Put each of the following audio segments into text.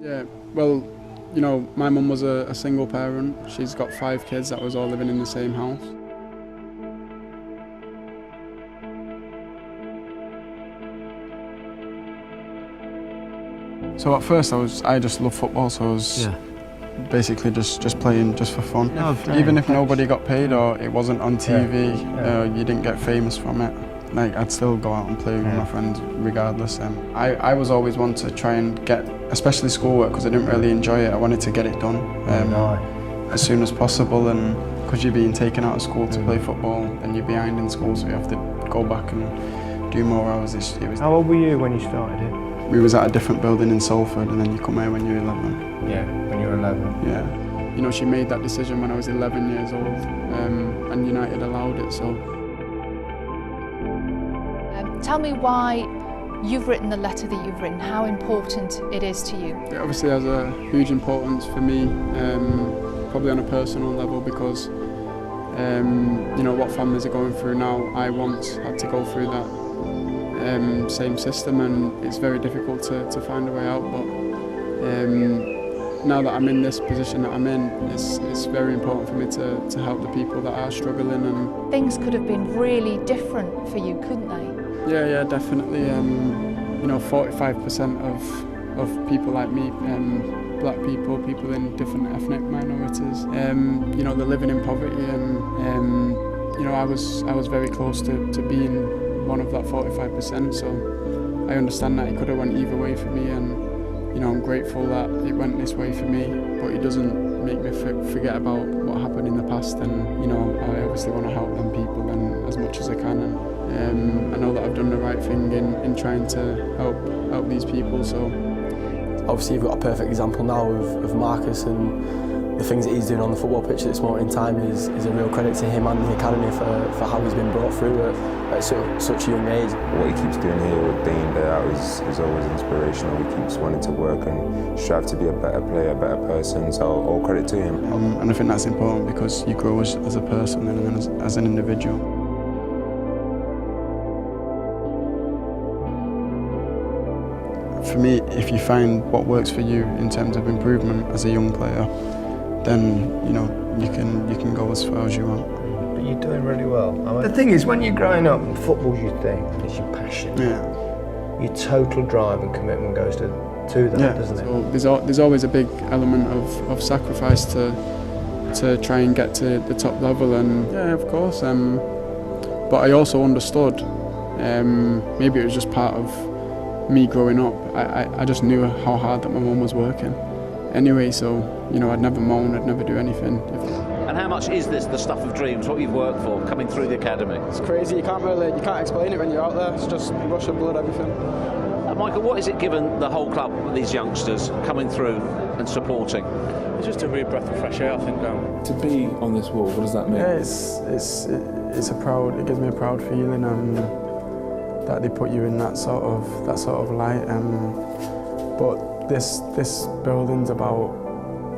Yeah, well, you know, my mum was a single parent. She's got 5 kids that was all living in the same house. So at first I just loved football, so I was basically just playing just for fun. Even if nobody got paid or it wasn't on TV, you didn't get famous from it. Like, I'd still go out and play with my friends regardless. I was always one to try and get, especially schoolwork, because I didn't really enjoy it. I wanted to get it done as soon as possible, and because you're being taken out of school to play football and you're behind in school, so you have to go back and do more hours. How old were you when you started it? We was at a different building in Salford, and then you come here when you're 11. Yeah, when you were 11. Yeah. You know, she made that decision when I was 11 years old, and United allowed it, so. Tell me why you've written the letter that you've written, how important it is to you. It obviously has a huge importance for me, probably on a personal level, because you know what families are going through now. I once had to go through that same system, and it's very difficult to find a way out, but now that I'm in this position that I'm in, it's very important for me to help the people that are struggling. And things could have been really different for you, couldn't they? Yeah, definitely. You know, 45% of people like me, black people, people in different ethnic minorities, you know, they're living in poverty, and you know, I was very close to being one of that 45%. So I understand that it could have went either way for me, and you know, I'm grateful that it went this way for me. But it doesn't make me forget about what happened in the past, and you know, I obviously want to help them people and as much as I can. And I know that I've done the right thing in trying to help these people. So obviously you've got a perfect example now of Marcus, and the things that he's doing on the football pitch at this moment in time is a real credit to him and the academy for how he's been brought through at such a young age. What he keeps doing here with day in, day out is always inspirational. He keeps wanting to work and strive to be a better player, a better person, so all credit to him. And I think that's important because you grow as a person and as an individual. For me, if you find what works for you in terms of improvement as a young player, then you know you can go as far as you want. But you're doing really well. The thing is, when you're growing up, football's your thing, it's your passion. Yeah. Your total drive and commitment goes to that, doesn't it? So there's always a big element of sacrifice to try and get to the top level, and yeah, of course. But I also understood. Maybe it was just part of me growing up. I just knew how hard that my mum was working anyway, so you know, I'd never moan, I'd never do anything. And how much is this the stuff of dreams, what you've worked for, coming through the academy? It's crazy, you can't explain it when you're out there. It's just rush of blood, everything. Michael, what is it given the whole club, these youngsters coming through and supporting? It's just a real breath of fresh air, I think. To be on this wall, what does that mean? Yeah, it gives me a proud feeling, that they put you in that sort of light. But this building's about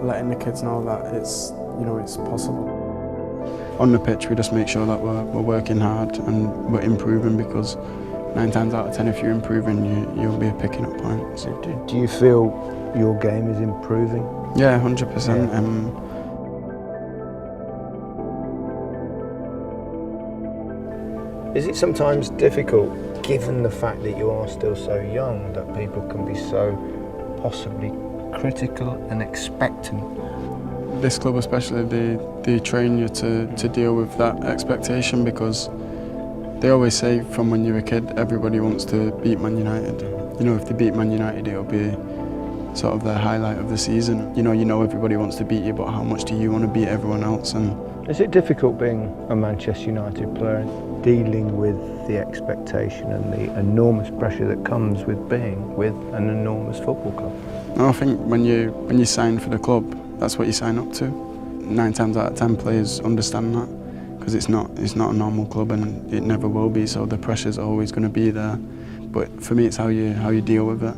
letting the kids know that it's possible. On the pitch, we just make sure that we're working hard and we're improving, because 9 times out of 10, if you're improving, you'll be picking up points. Do you feel your game is improving? Yeah, 100%. Is it sometimes difficult, given the fact that you are still so young, that people can be so possibly critical and expectant? This club especially, they train you to deal with that expectation, because they always say from when you're a kid, everybody wants to beat Man United. You know, if they beat Man United, it'll be sort of the highlight of the season. You know everybody wants to beat you, but how much do you want to beat everyone else? And is it difficult being a Manchester United player, dealing with the expectation and the enormous pressure that comes with being with an enormous football club? No, I think when you sign for the club, that's what you sign up to. 9 times out of 10 players understand that, because it's not a normal club, and it never will be, so the pressure's always going to be there. But for me, it's how you deal with it.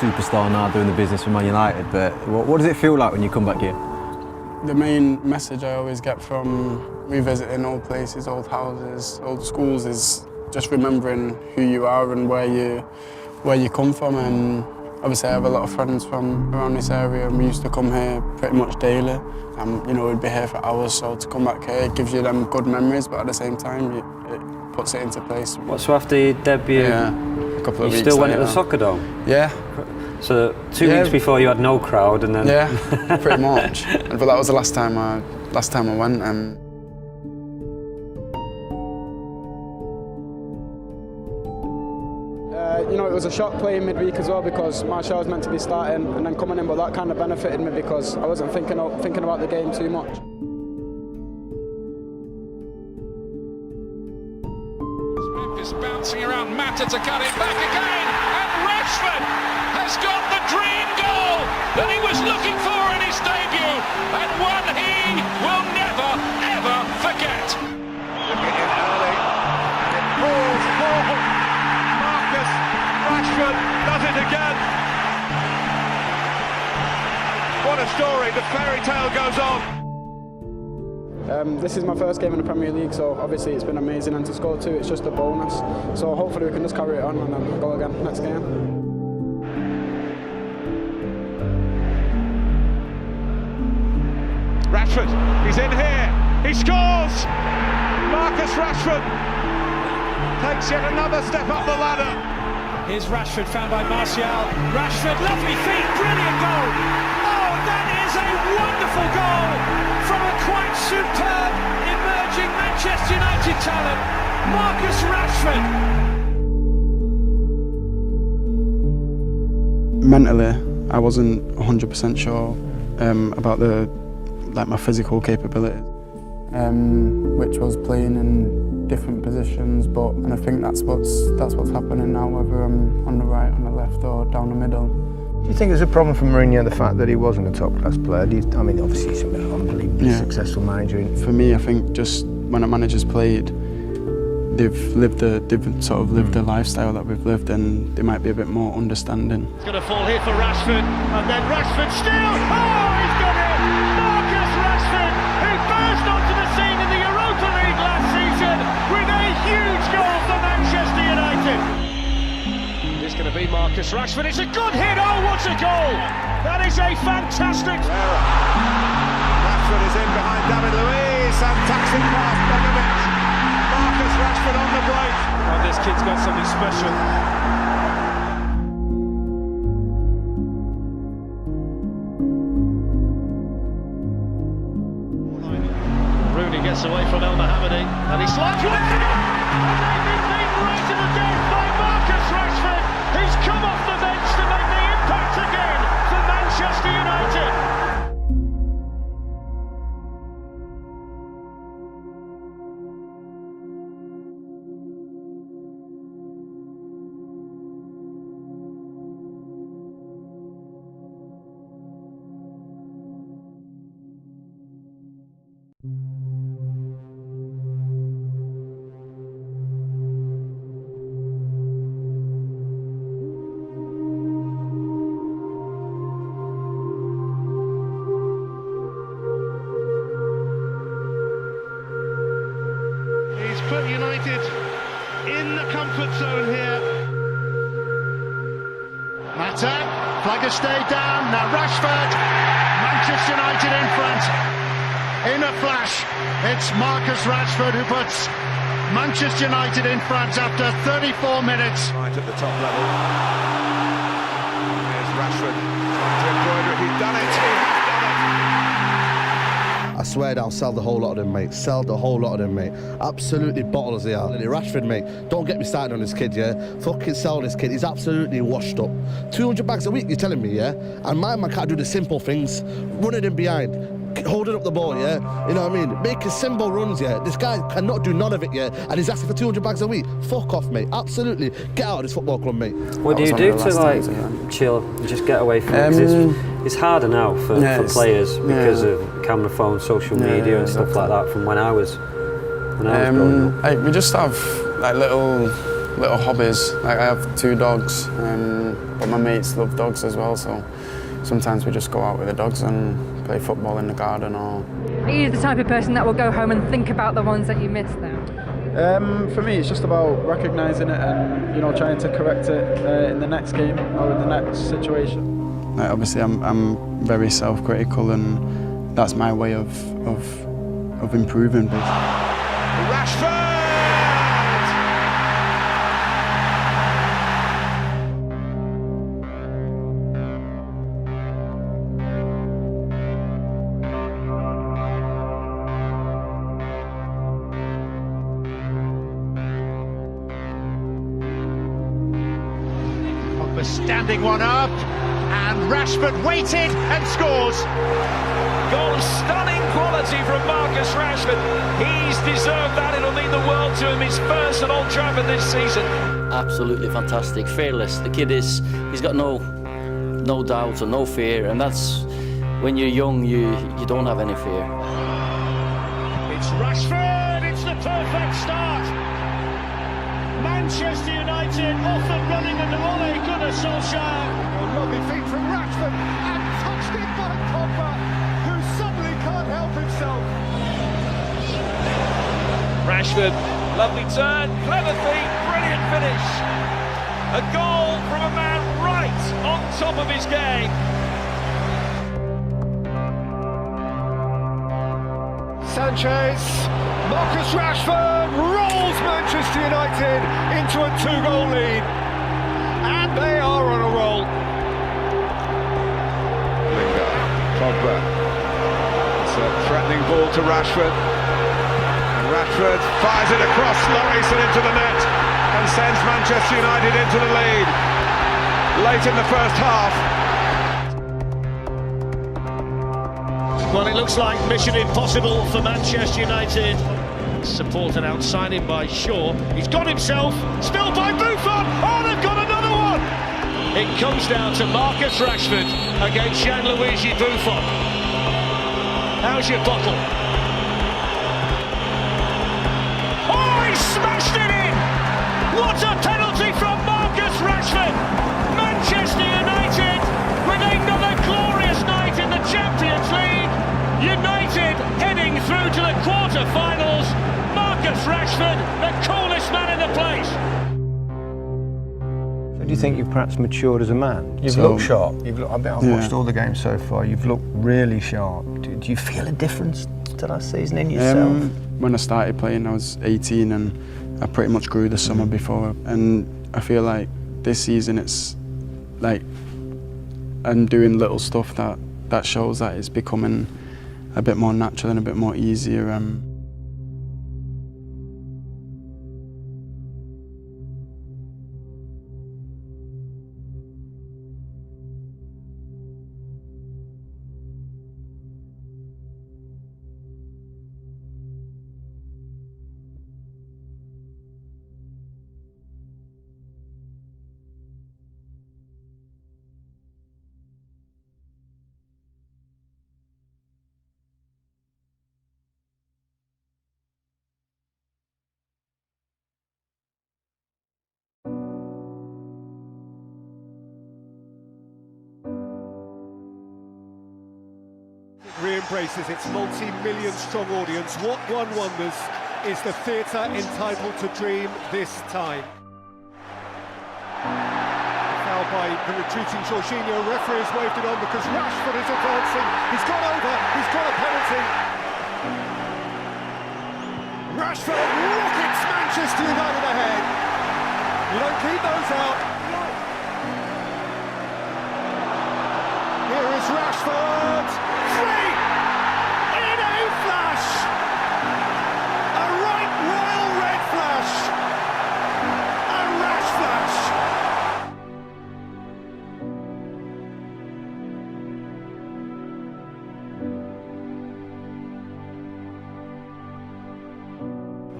superstar now doing the business for Man United, but what does it feel like when you come back here? The main message I always get from revisiting old places, old houses, old schools is just remembering who you are and where you come from. And obviously I have a lot of friends from around this area, and we used to come here pretty much daily. You know, we'd be here for hours, so to come back here, it gives you them good memories, but at the same time, it puts it into place. So after your debut, a couple of you weeks still went to later. the Soccer Dome? Yeah. So 2 weeks before you had no crowd, and then... Yeah, pretty much. But that was the last time I went. You know, it was a shock playing midweek as well, because Martial was meant to be starting and then coming in, but that kind of benefited me because I wasn't thinking about the game too much. Is bouncing around, Mata to cut it back again, and Rashford has got the dream goal that he was looking for in his debut, and one he will never, ever forget. Looking in early, and it falls for Marcus Rashford, does it again. What a story, the fairy tale goes on. This is my first game in the Premier League, so obviously it's been amazing, and to score 2, it's just a bonus. So hopefully we can just carry it on and then go again next game. Rashford, he's in here, he scores! Marcus Rashford takes yet another step up the ladder. Here's Rashford, found by Martial. Rashford, lovely feet, brilliant goal! Oh, that is a wonderful goal from a quite superb emerging Manchester United talent, Marcus Rashford. Mentally, I wasn't 100% sure about my physical capabilities, which was playing in different positions. And I think that's what's happening now, whether I'm on the right, on the left, or down the middle. Do you think there's a problem for Mourinho, the fact that he wasn't a top-class player? I mean, obviously he's an unbelievably successful manager. For me, I think just when a manager's played, they've sort of lived the lifestyle that we've lived, and they might be a bit more understanding. It's going to fall here for Rashford, and then Rashford still. Oh, he's got it! Marcus Rashford, who burst onto the scene in the Europa League last season with a huge goal for Manchester United. It's going to be Marcus Rashford. It's a good hit. Oh, what a goal! That is a fantastic. Rashford is in behind David Luiz and taxing past Begovic. Marcus Rashford on the break. Oh, this kid's got something special. Rooney gets away from El Mohammadi and he slides right in. And they've been beaten right to the death by Marcus Rashford, who's come off the bench to make the impact again for Manchester United. Put United in the comfort zone here. Mata, flag has stayed down, now Rashford, Manchester United in front. In a flash, it's Marcus Rashford who puts Manchester United in front after 34 minutes. Right at the top level. There's Rashford trying to embroider it, he's done it, he has done it. I swear I'll sell the whole lot of them, mate. Sell the whole lot of them, mate. Absolutely bottle as they are. Rashford, mate, don't get me started on this kid, yeah? Fucking sell this kid. He's absolutely washed up. 200 bags a week, you're telling me, yeah? And my man can't do the simple things. Running in behind. Holding up the ball, yeah? You know what I mean? Making simple runs, yeah? This guy cannot do none of it, yeah? And he's asking for 200 bags a week. Fuck off, mate. Absolutely. Get out of this football club, mate. What do you do to, like, chill and just get away from it? It's harder now for players because of camera phones, social media and stuff like that from when I was growing up. We just have like little little hobbies. Like I have 2 dogs, but my mates love dogs as well, so sometimes we just go out with the dogs and play football in the garden. Or are you the type of person that will go home and think about the ones that you missed now? For me, it's just about recognising it and, you know, trying to correct it in the next game or in the next situation. Like, obviously, I'm very self-critical, and that's my way of improving. Rashford! Standing one up, and Rashford waited and scores. Goal of stunning quality from Marcus Rashford. He's deserved that. It'll mean the world to him. His first at Old Trafford this season. Absolutely fantastic, fearless. The kid he's got no doubt or no fear, and that's when you're young, you don't have any fear. It's Rashford. It's the perfect start. Manchester United off and running under Ole Gunnar Solskjaer. A lovely feat from Rashford and touched it by Pogba, who suddenly can't help himself. Rashford, lovely turn, clever feet, brilliant finish. A goal from a man right on top of his game. Sanchez, Marcus Rashford rolls Manchester United into a 2-goal lead, and they are on a roll. Lingard, Pogba, it's a threatening ball to Rashford, and Rashford fires it across Lloris and into the net, and sends Manchester United into the lead late in the first half. Well, it looks like mission impossible for Manchester United. Supported outside him by Shaw. He's got himself, spilled by Buffon. Oh, they've got another one! It comes down to Marcus Rashford against Gianluigi Buffon. How's your bottle? Oh, he smashed it in! What a penalty from Marcus Rashford! Manchester United with another glorious night in the Champions League. United heading through to the quarter-finals. Marcus Rashford, the coolest man in the place. So do you think you've perhaps matured as a man? You've looked sharp. I've watched all the games so far. You've looked really sharp. Do you feel a difference to last season in yourself? When I started playing, I was 18, and I pretty much grew the summer before. And I feel like this season, it's like I'm doing little stuff that shows that it's becoming a bit more natural and a bit more easier. Re-embraces its multi-million strong audience. What one wonders is the theatre entitled to dream this time. Foul by the retreating Jorginho. Referee has waved it on because Rashford is advancing. He's gone over. He's got a penalty. Rashford rockets Manchester United ahead. You don't keep those out. Here is Rashford. Three! In a flash! A right royal red flash! A rash flash!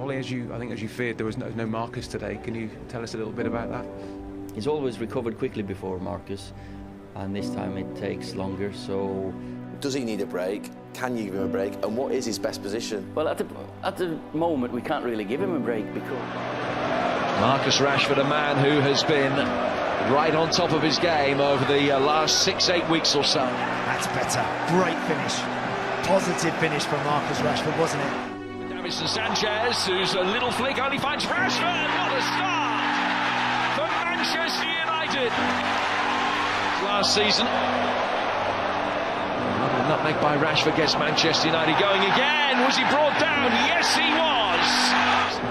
Ollie, as you feared, there was no Marcus today. Can you tell us a little bit about that? He's always recovered quickly before Marcus, and this time it takes longer, so... Does he need a break? Can you give him a break? And what is his best position? Well, at the moment, we can't really give him a break because... Marcus Rashford, a man who has been right on top of his game over the last 6-8 weeks or so. That's better. Great finish. Positive finish from Marcus Rashford, wasn't it? Davison Sanchez, who's a little flick, only finds Rashford. What a start for Manchester United. Last season. Another nutmeg by Rashford gets Manchester United going again. Was he brought down? Yes, he was.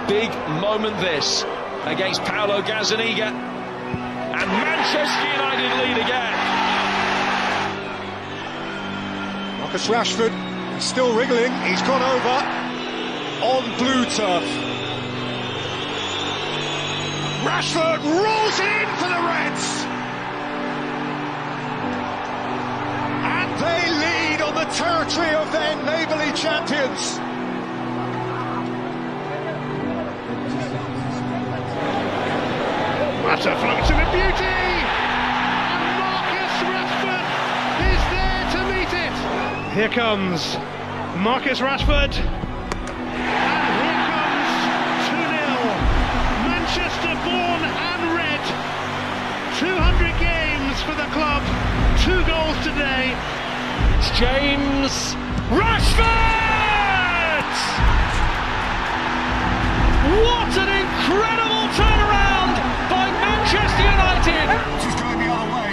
Big moment this against Paolo Gazzaniga. And Manchester United lead again. Marcus Rashford, he's still wriggling. He's gone over on blue turf. Rashford rolls in for the Reds. And they lead on the territory of their neighbourly champions. What a float of beauty! And Marcus Rashford is there to meet it. Here comes Marcus Rashford. And here comes 2-0. Manchester born and red. 200 games for the club. 2 goals today. It's James Rashford! What an incredible turnaround by Manchester United! This is going the other way.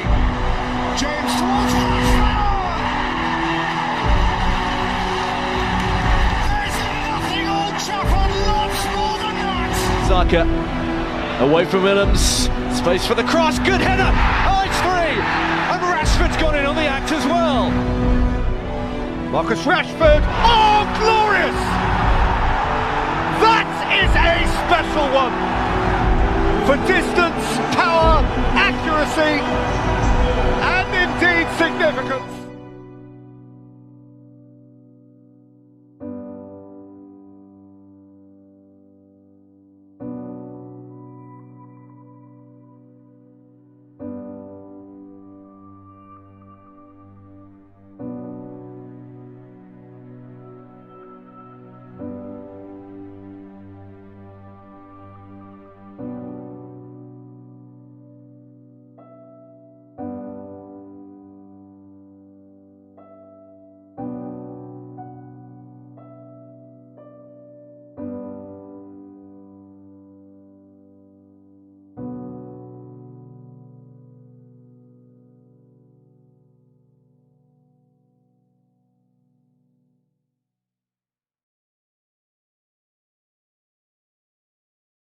James towards Rashford! There's nothing Old Trafford loves more than that! Saka away from Williams. Space for the cross. Good header. Oh, it's free. And Rashford's gone in on the act as well. Marcus Rashford. Oh, glorious! That is a special one. For distance, power, accuracy, and indeed significance.